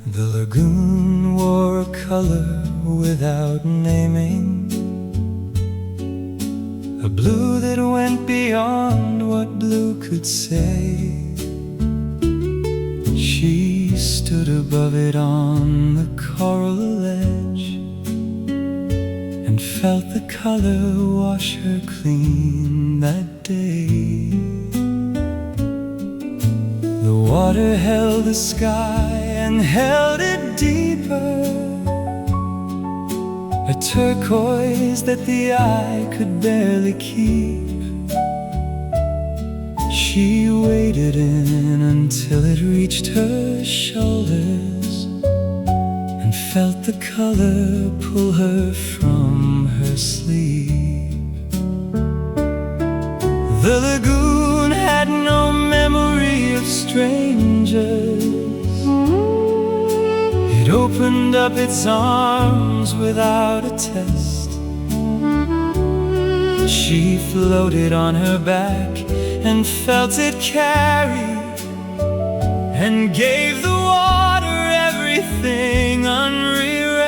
The lagoon wore a color without naming, a blue that went beyond what blue could say. She stood above it on the coral edge and felt the color wash her clean that day. The water held the sky and held it deeper, a turquoise that the eye could barely keep. She waded in until it reached her shoulders and felt the color pull her from her sleep. The lagoon had no memory of strangers. It opened up its arms without a test. She floated on her back and felt it carry, and gave the water everything unrest.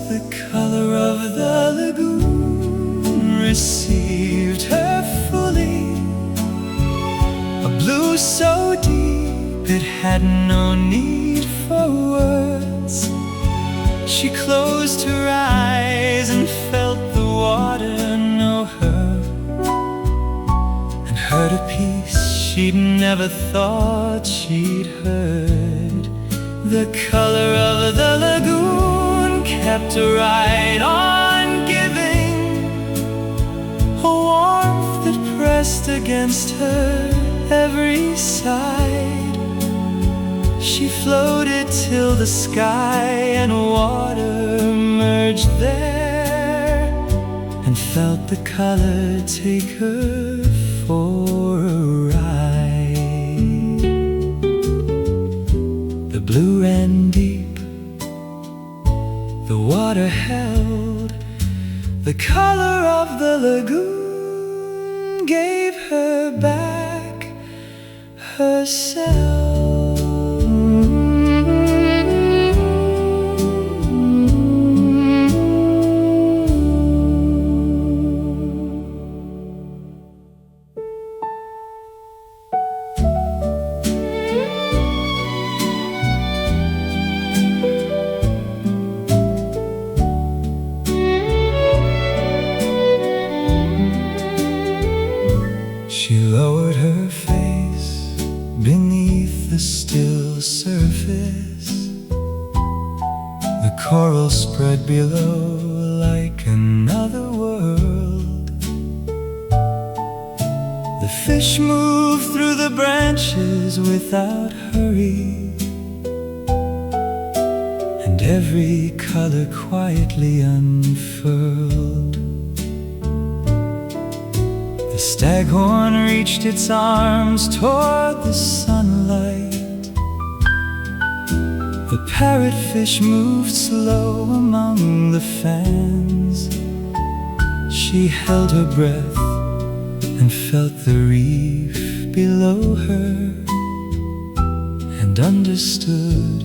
The color of the lagoon received her fully, a blue so deep it had no need for words. She closed her eyes and felt the water know her, and heard a piece she'd never thought she'd heard. The color of the lagoon kept right on giving, a warmth that pressed against her every side. She floated till the sky and water merged there, and felt the color take her for a ride. The blue ran deep, the water held the color of the lagoon, gave her back herself. She lowered her face beneath the still surface. The coral spread below like another world. The fish moved through the branches without hurry, and every color quietly unfurled. The staghorn reached its arms toward the sunlight. The parrotfish moved slow among the fans. She held her breath and felt the reef below her, and understood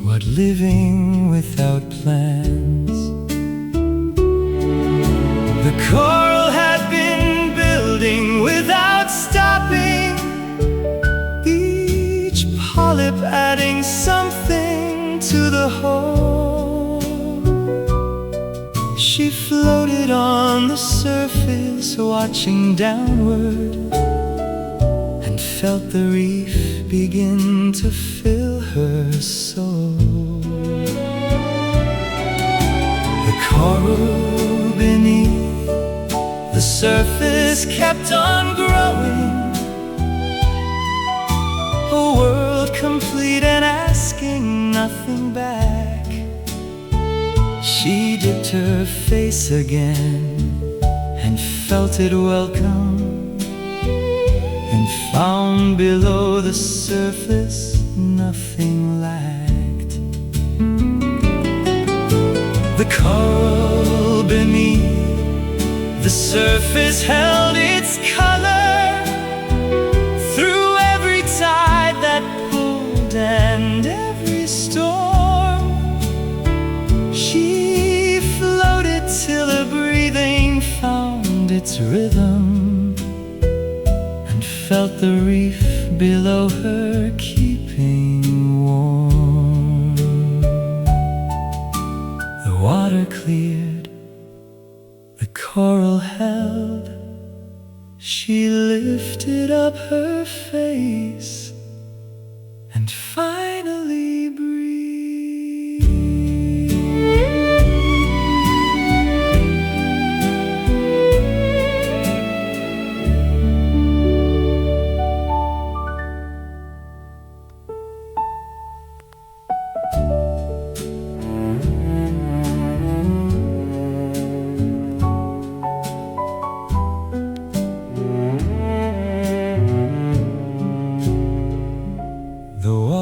what living without plans. The coral had been building without stopping, each polyp adding something to the whole. She floated on the surface, watching downward, and felt the reef begin to fill her soul. The coral beneath the surface kept on growing, a world complete and asking nothing back. She dipped her face again and felt it welcome, and and found below the surface nothing lacked. The coral beneath the surface held its color through every tide that pulled and every storm. She floated till her breathing found its rhythm and felt the reef below her keeping warm. The water cleared, the coral held. She lifted up her face and finally breathed.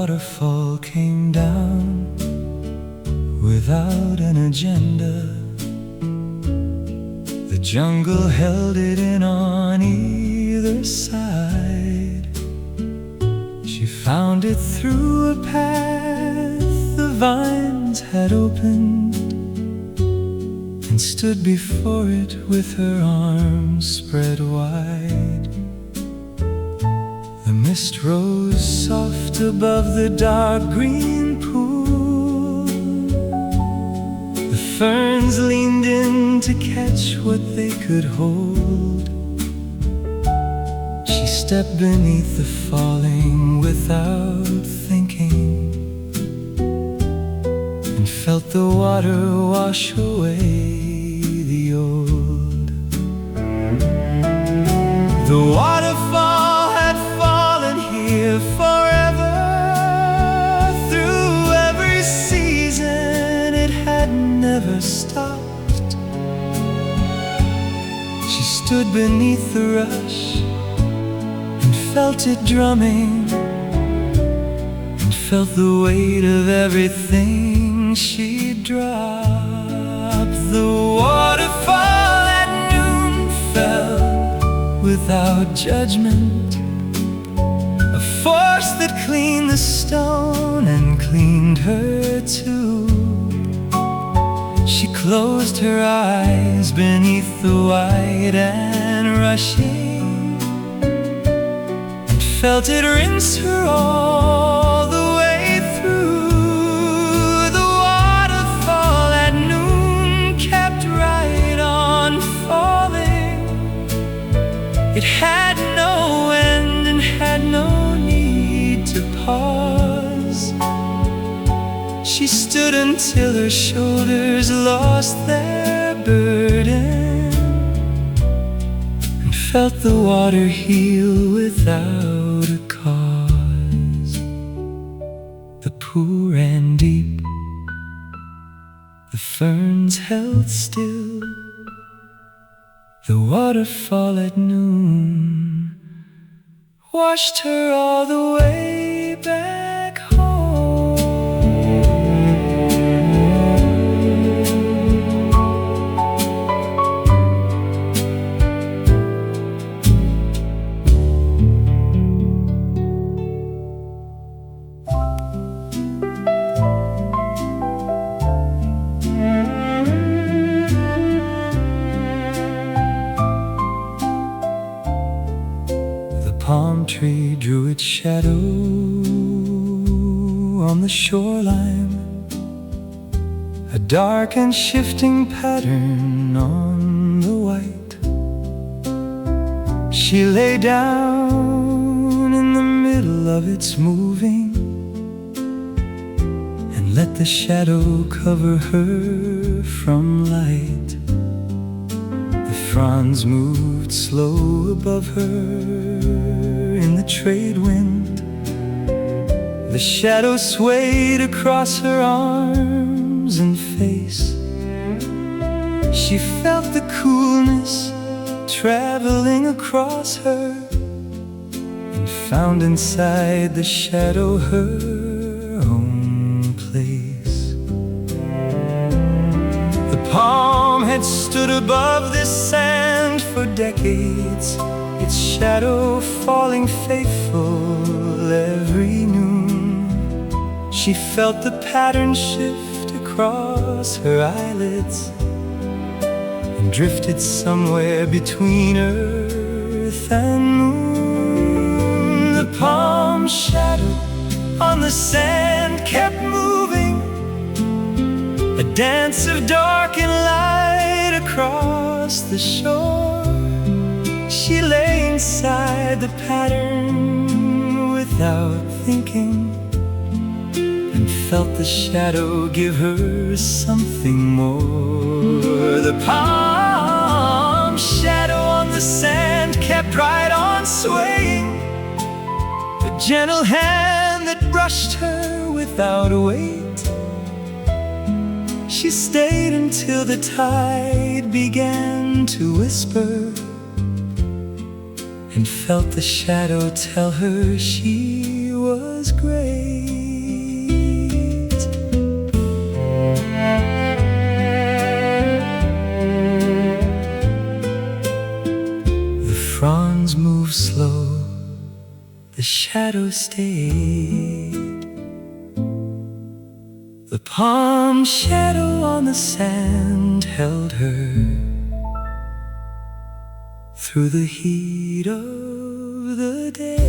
Waterfall came down without an agenda. The jungle held it in on either side. She found it through a path the vines had opened and stood before it with her arms spread wide. The mist rose soft above the dark green pool. The ferns leaned in to catch what they could hold. She stepped beneath the falling without thinking and felt the water wash away the old. The waterfall had fallen here forever. Through every season it had never stopped. She stood beneath the rush and felt it drumming and felt the weight of everything she dropped. The waterfall at noon fell without judgment, a force that cleaned the stone and cleaned her too. She closed her eyes beneath the white and rushing and felt it rinse her all the way through. The waterfall at noon kept right on falling. It had no end and had no need to pause. She stood until her shoulders lost their burden and felt the water heal without a cause. The pool ran deep, the ferns held still. The waterfall at noon washed her all the way back home. Palm tree drew its shadow on the shoreline, a dark and shifting pattern on the white. She lay down in the middle of its moving and let the shadow cover her from light. The fronds moved slow above her in the trade wind. The shadow swayed across her arms and face. She felt the coolness traveling across her found inside the shadow her own place. The palm had stood above this sand for decades, its shadow falling faithful every noon. She felt the pattern shift across her eyelids and drifted somewhere between earth and moon. The palm shadow on the sand kept moving, a dance of dark and light across the shore. She lay inside the pattern without thinking, and felt the shadow give her something more. The palm shadow on the sand kept right on swaying, a gentle hand that brushed her without a weight. She stayed until the tide began to whisper, and felt the shadow tell her she was great. The fronds moved slow, the shadow stayed. The palm shadow on the sand held her through the heat of the day.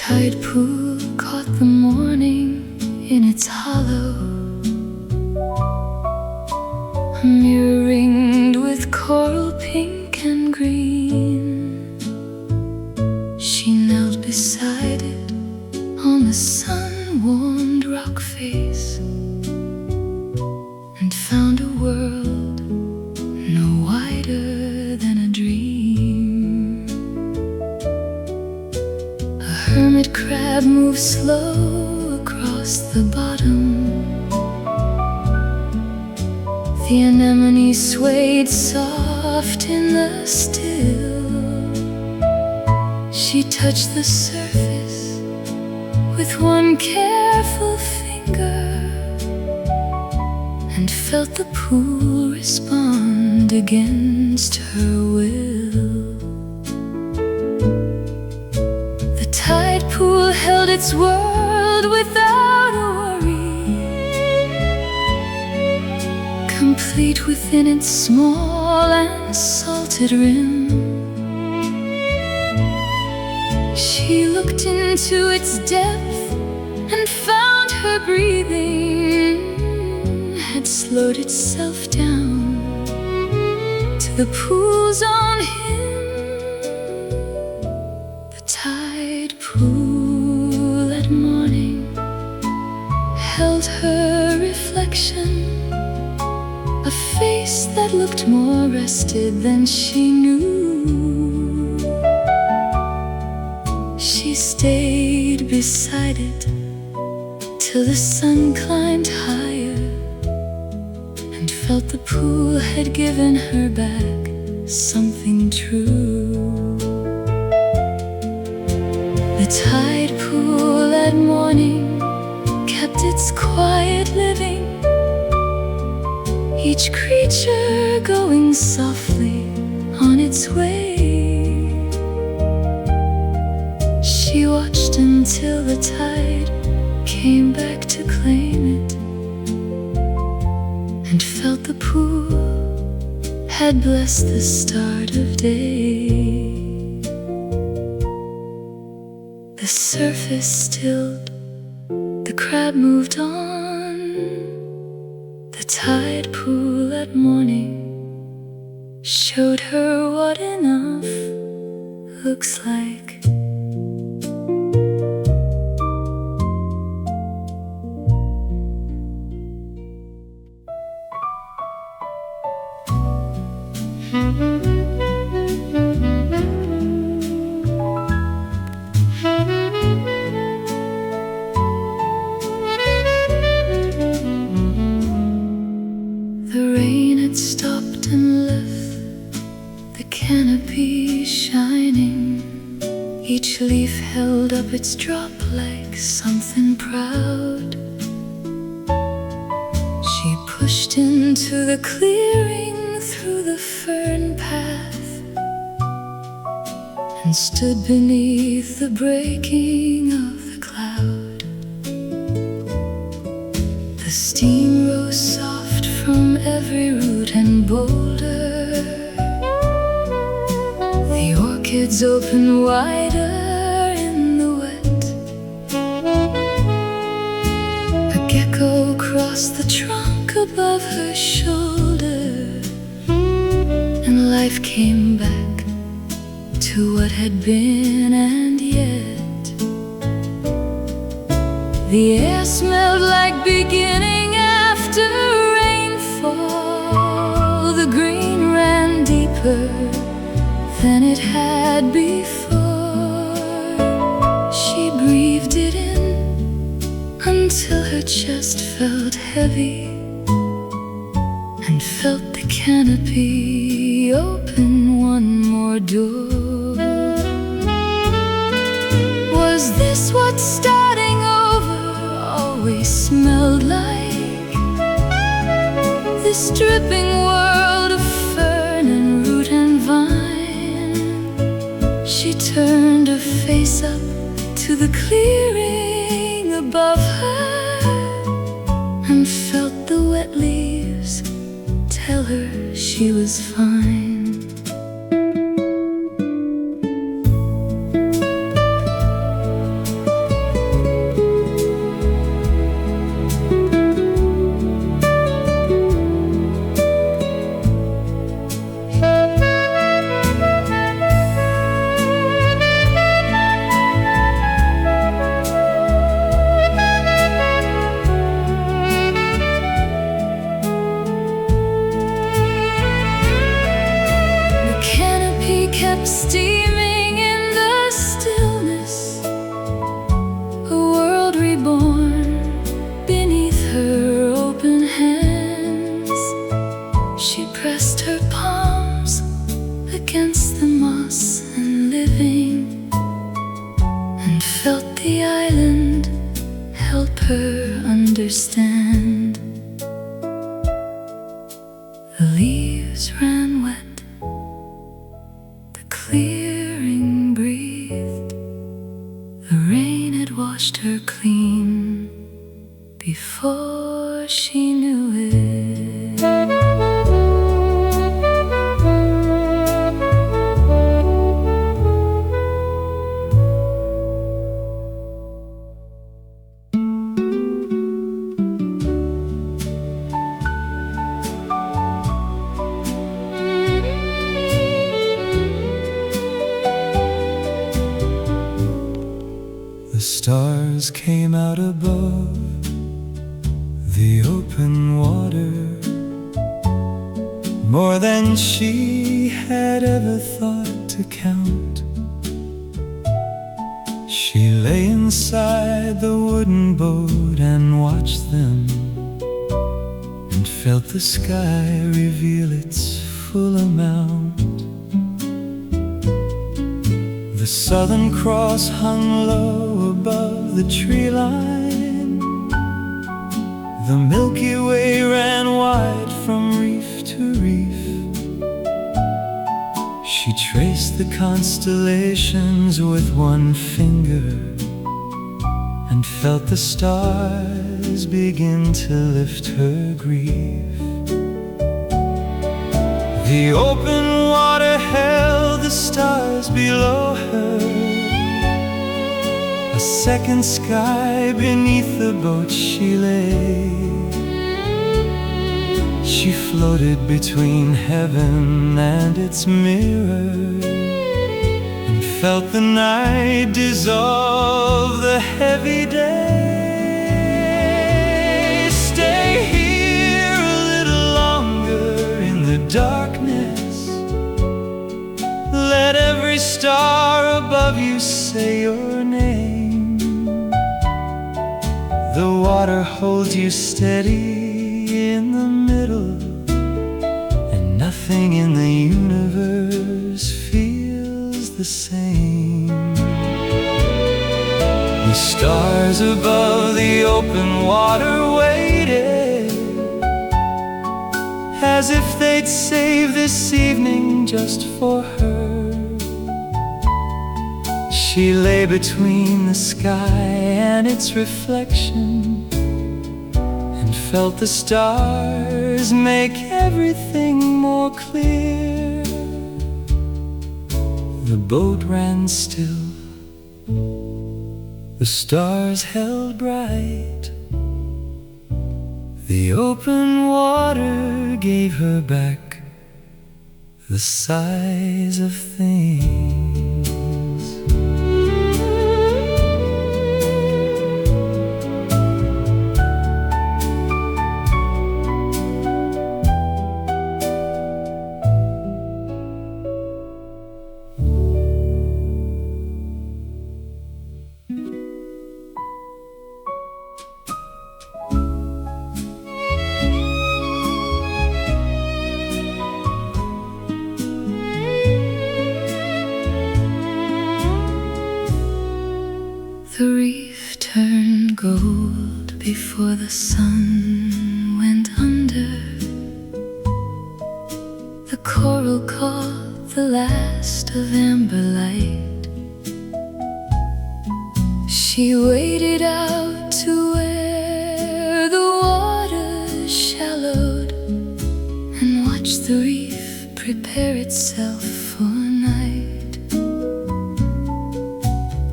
Tide pool caught the morning in its hollow, a mirror ringed with coral pink and green. She knelt beside it on the sun-warmed rock face, and found a world no wider than a dream. Hermit crab moved slow across the bottom. The anemone swayed soft in the still. She touched the surface with one careful finger, and felt the pool respond against her will. The tide pool held its world without a worry, complete within its small and salted rim. She looked into its depth and found her breathing had slowed itself down to the pool's own hymn. The tide pool at morning held her reflection, a face that looked more rested than she knew. She stayed beside it till the sun climbed higher, and felt the pool had given her back something true. The tide pool at morning kept its quiet living, each creature going softly on its way. She watched until the tide came back to claim it, and felt the pool had blessed the start of day. The surface stilled, the crab moved on. The tide pool at morning showed her what enough looks like. up its drop like something proud. She pushed into the clearing through the fern path and stood beneath the breaking of the cloud. The steam rose soft from every root and boulder. The orchids opened wider in the wet. A gecko crossed the trunk above her shoulder, and life came back to what had been. And yet the air smelled like beginning after rainfall. The green ran deeper than it had before. She breathed it in until her chest felt heavy, and felt the canopy open one more door. Was this what starting over always smelled like? This dripping world of fern and root and vine. She turned her face up to the clearing above her, and felt the wet leaves tell her she was fine. Steaming in the stillness, a world reborn beneath her open hands. She pressed her palms against the moss and living, and felt the island help her understand. The leaves ran wet, clearing breathed. The rain had washed her clean before she knew it. The stars came out above the open water, more than she had ever thought to count. She lay inside the wooden boat and watched them, and felt the sky reveal its full amount. The Southern Cross hung low above the tree line. The Milky Way ran wide from reef to reef. She traced the constellations with one finger, and felt the stars begin to lift her grief. The open water held the stars below her, a second sky beneath the boat she lay. She floated between heaven and its mirror, and felt the night dissolve the heavy day. Stay here a little longer in the darkness. Let every star above you say your name. The water holds you steady in the middle, and nothing in the universe feels the same. Stars above the open water waited, as if they'd save this evening just for her. She lay between the sky and its reflection, and felt the stars make everything more clear. The boat ran still, the stars held bright. The open water gave her back the size of things. The reef turned gold before the sun went under. The coral caught the last of amber light. She waded out to where the water shallowed, and watched the reef prepare itself for night.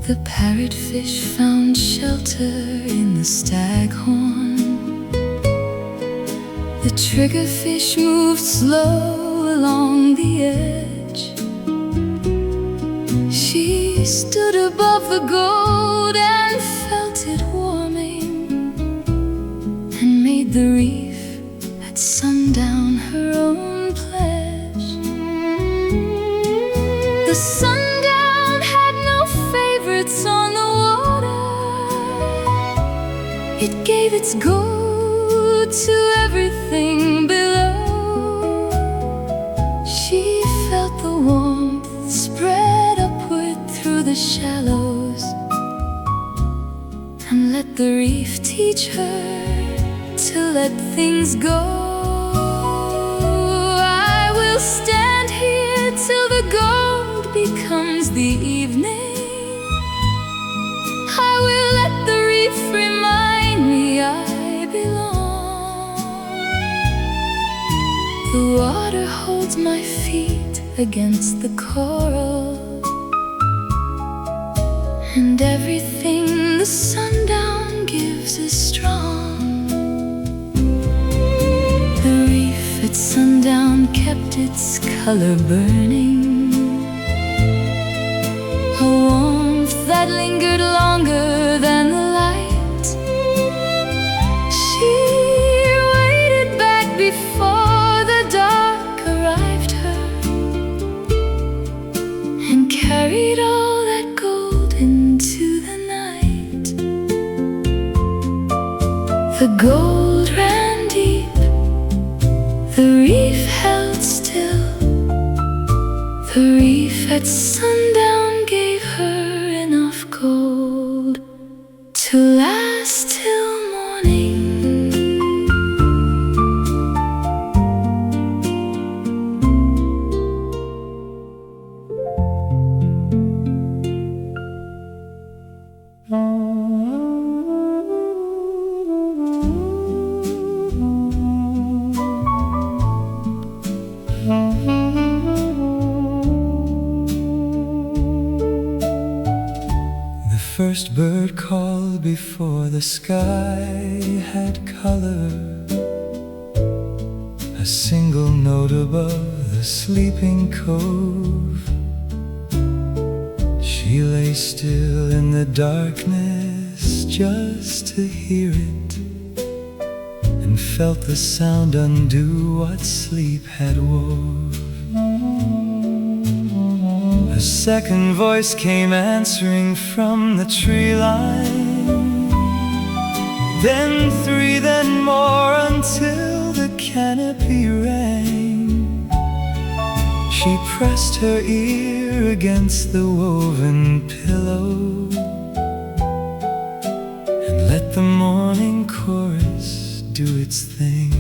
The parrotfish found shelter in the staghorn. The triggerfish moved slow along the edge. She stood above the gold and felt it warming, and made the reef at sundown her own pledge. The Sundown had no favorites on the water. It gave its gold to everything below. She felt the warmth spread upward through the shallows, and let the reef teach her to let things go. I will stand here till the gold becomes the evening. I will let the reef remind me I belong. The water holds my feet against the coral, and everything the sundown gives is strong. The reef at sundown kept its color burning, a warmth that lingered longer than the light. She waited back before the dark arrived her, and carried all that gold into the night. The gold ran deep, the reef held still. The reef at sundown gave her enough gold to last till morning. First bird called before the sky had color, a single note above the sleeping cove. She lay still in the darkness just to hear it, and felt the sound undo what sleep had wove. A second voice came answering from the tree line, then three, then more, until the canopy rang. She pressed her ear against the woven pillow, let the morning chorus do its thing.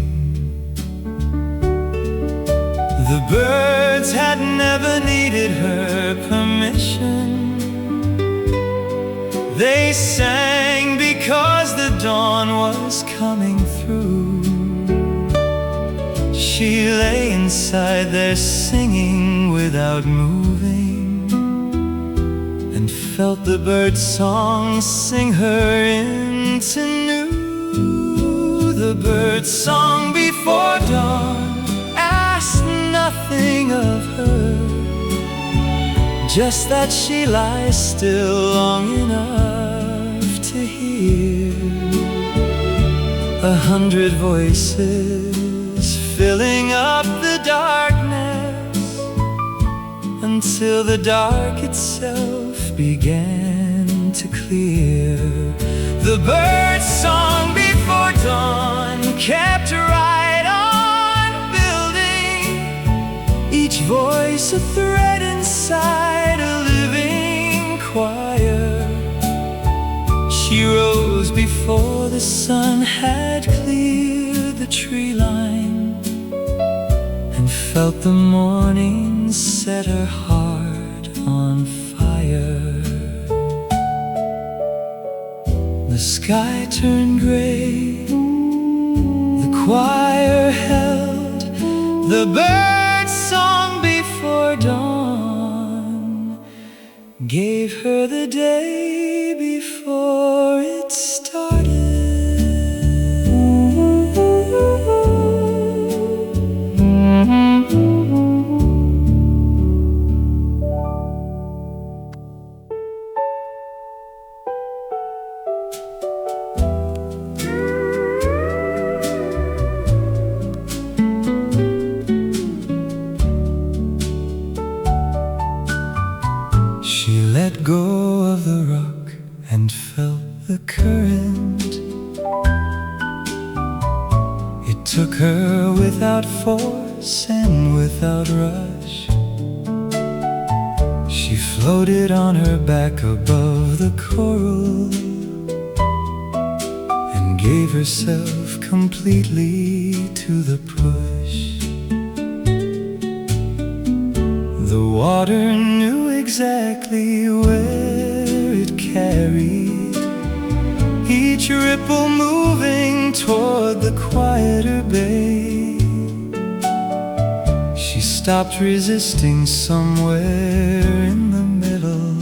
The birds had never needed her permission. They sang because the dawn was coming through. She lay inside there singing without moving, and felt the birdsong sing her into new. The birdsong before dawn asked nothing of her, just that she lies still long enough to hear 100 voices filling up the darkness, until the dark itself began to clear. The bird's song before dawn kept right on building, each voice a thread inside a living choir. She rose before the sun had cleared the tree line, and felt the morning set her heart on fire. The sky turned gray, the choir held the bird's song before dawn, gave her the day before it started. She let go of the rock and felt the current. It took her without force and without rush. She floated on her back above the coral, and gave herself completely to the push. The water knew exactly where it carried, each ripple moving toward the quieter bay. She stopped resisting somewhere in the middle,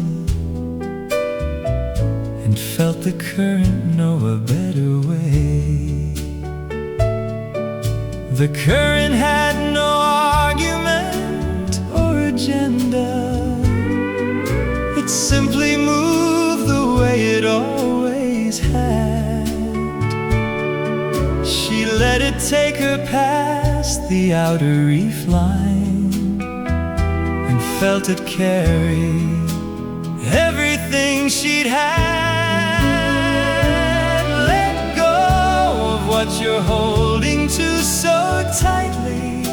and felt the current know a better way. The current had no argument or agenda. It simply moved the way it always had. She let it take her past the outer reef line, and felt it carry everything she'd had. Let go of what you're holding to so tightly.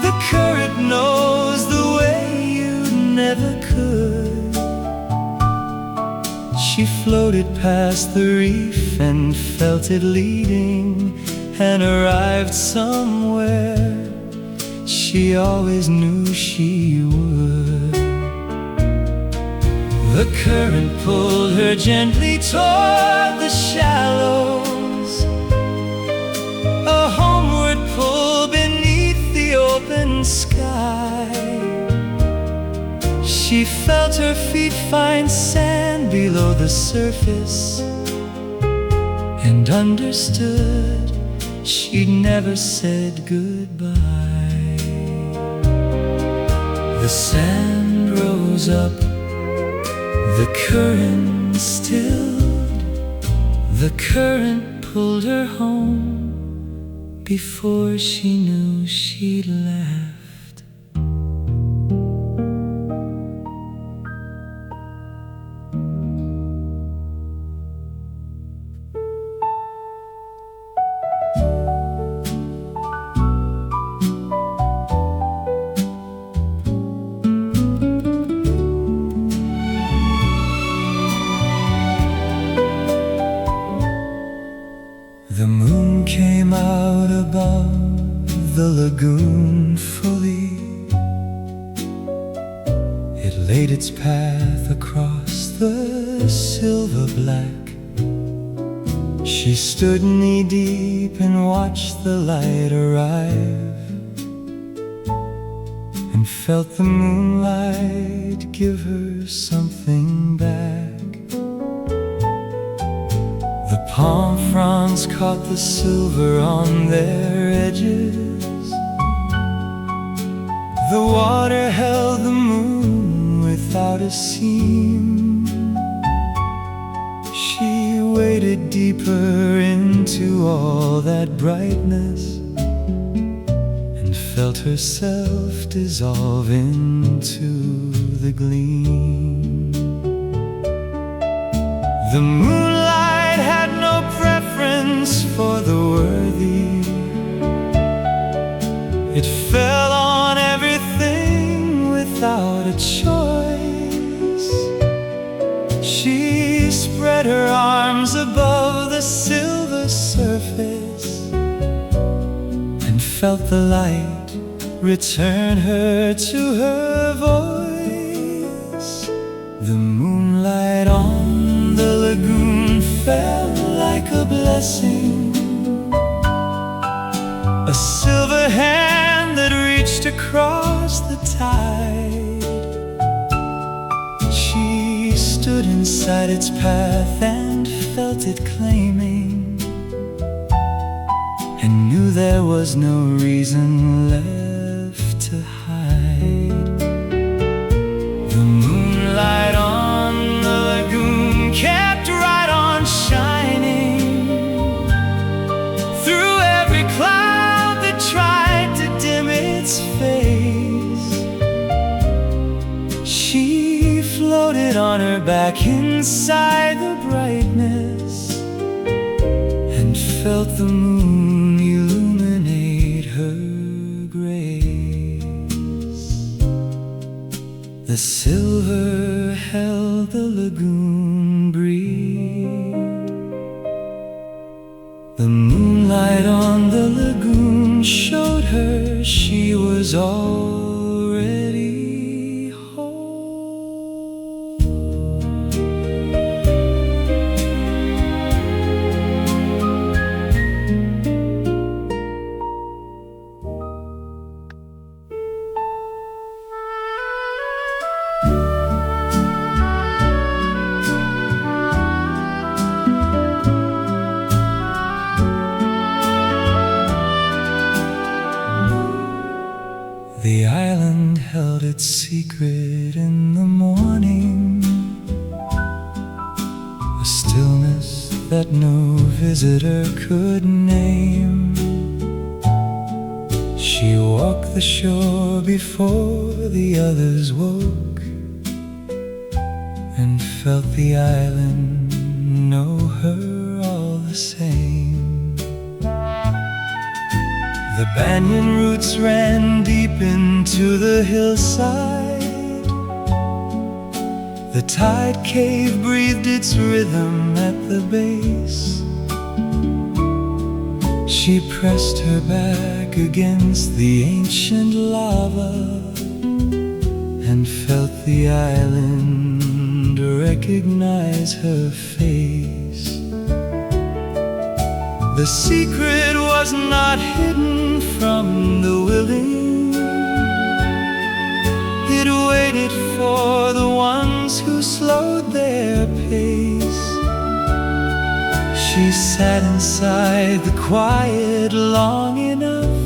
The current knows the way you never could. She floated past the reef and felt it leading, and arrived somewhere she always knew she would. The current pulled her gently toward the shallows, a homeward pull beneath the open sky. She felt her feet find sand below the surface, and understood she'd never said goodbye. The sand rose up, the current stilled. The current pulled her home before she knew she'd left. the lagoon fully. It laid its path across the silver black. She stood knee-deep and watched the light arrive, and felt the moonlight give her something back. The palm fronds caught the silver on their edges. The water held the moon without a seam. She waded deeper into all that brightness, and felt herself dissolve into the gleam. The moonlight had no preference for the worthy. It fell on everything without a choice. She spread her arms above the silver surface, and felt the light return her to her voice. The moonlight on the lagoon fell like a blessing, a silver hand that reached across the tide. She stood inside its path and felt it claiming, and knew there was no reason left to hide. The moonlight on the lagoon kept right on shining through every cloud that tried to dim its face. She floated on her back inside the brightness, and felt the moon illuminate her grace. The silver held the lagoon breeze. The moonlight on the lagoon showed her she was already whole. The island held its secret in the morning, a stillness that no visitor could name. She walked the shore before the others woke, and felt the island know her all the same. The banyan roots ran deep into the hillside. The tide cave breathed its rhythm at the base. She pressed her back against the ancient lava, and felt the island recognize her face. The secret was not hidden from the willing. It waited for the ones who slowed their pace. She sat inside the quiet long enough,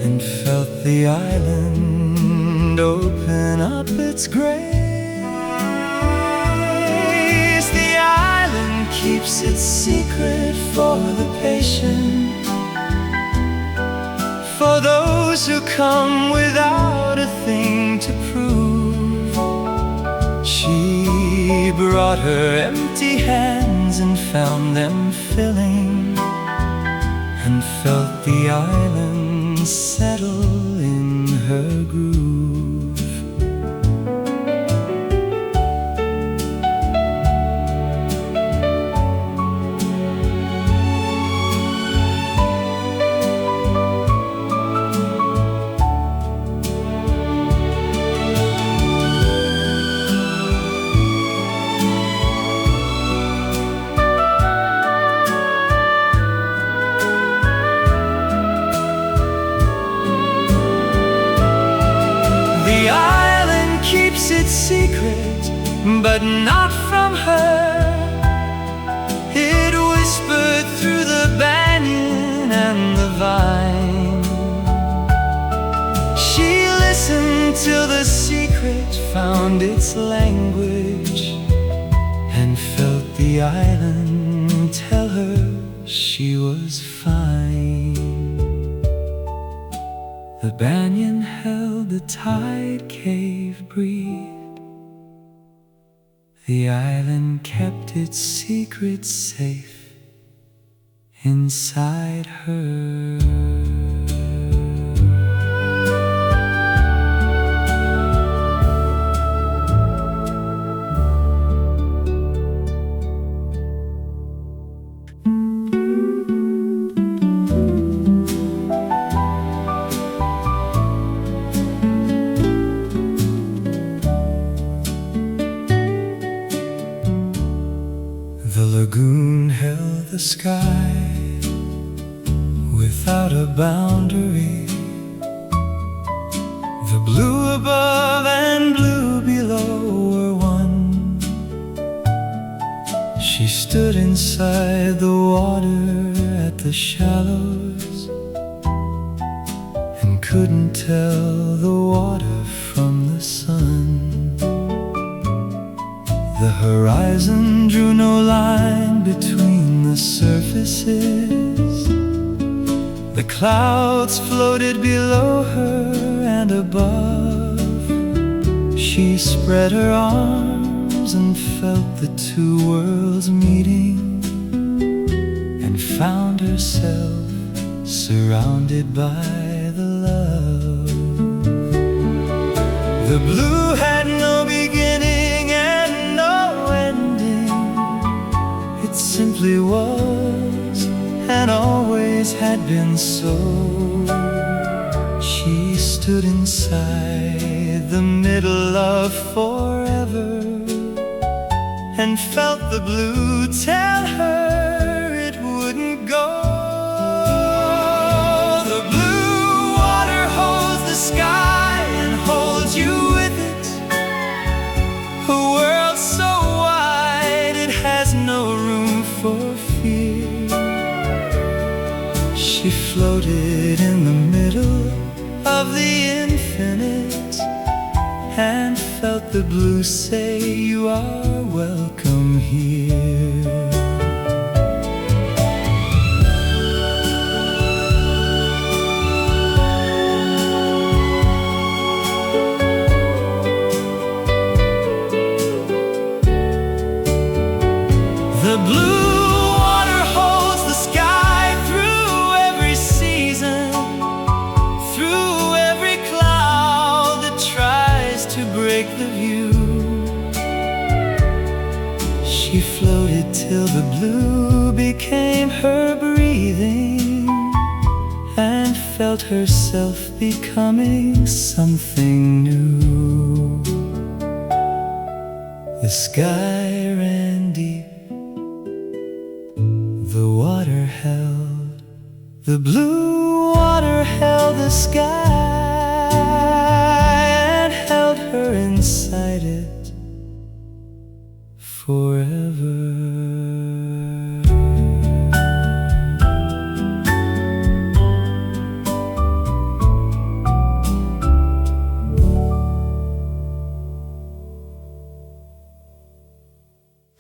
and felt the island open up its grace. The island keeps its secret for the patient, for those who come without a thing to prove. She brought her empty hands and found them filling, and felt the island settle in her groove. but not from her. It whispered through the banyan and the vine. She listened till the secret found its language, and felt the island tell her she was fine. The banyan held the tide cave breathed. The island kept its secret safe inside her. The lagoon held the sky without a boundary. The blue above and blue below were one. She stood inside the water at the shallows and couldn't tell the water from the sun. The horizon drew no line between the surfaces. The clouds floated below her and above. She spread her arms and felt the two worlds meeting, and found herself surrounded by the love. The blue had no beginning and no ending. It simply was and always had been so. She stood inside the middle of forever and felt the blue tell her it wouldn't go. The blue water holds the sky and holds you with it. A world so wide it has no room for fear. She floated in the middle of the infinite and felt the blue say, you are welcome here. The blue water holds the sky through every season, through every cloud that tries to break the view. She floated till the blue became her breathing, and felt herself becoming something new. The sky ran deep. The water held, the blue water held the sky and held her inside it forever.